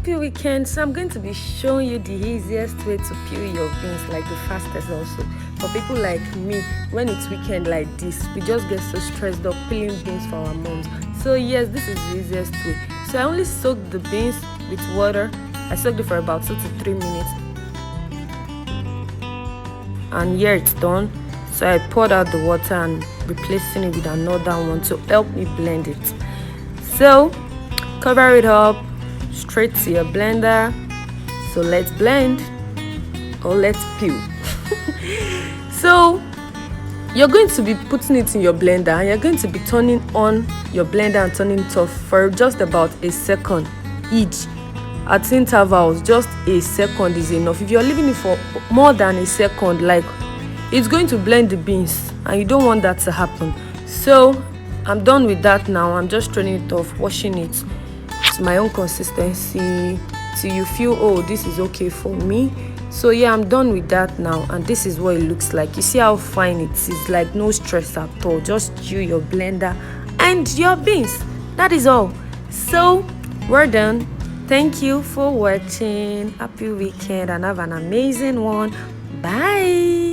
happy weekend. So I'm going to be showing you the easiest way to peel your beans, like the fastest also. For people like me, when it's weekend like this, we just get so stressed up peeling beans for our moms. So yes, this is the easiest way. So I only soak the beans with water. I soaked it for about 2 to 3 minutes. And here it's done. So I poured out the water and replacing it with another one to help me blend it. So cover it up straight to your blender. So let's blend, or let's peel. So you're going to be putting it in your blender and you're going to be turning on your blender and turning it off for just about a second each at intervals. Just a second is enough. If you're leaving it for more than a second, like, it's going to blend the beans and you don't want that to happen. So I'm done with that now. I'm just turning it off, washing it to my own consistency till you feel, oh, this is okay for me. So yeah, I'm done with that now, and this is what it looks like. You see how fine it is, like no stress at all. Just chew your blender and your beans. That is all. So we're done. Thank you for watching. Happy weekend and have an amazing one. Bye.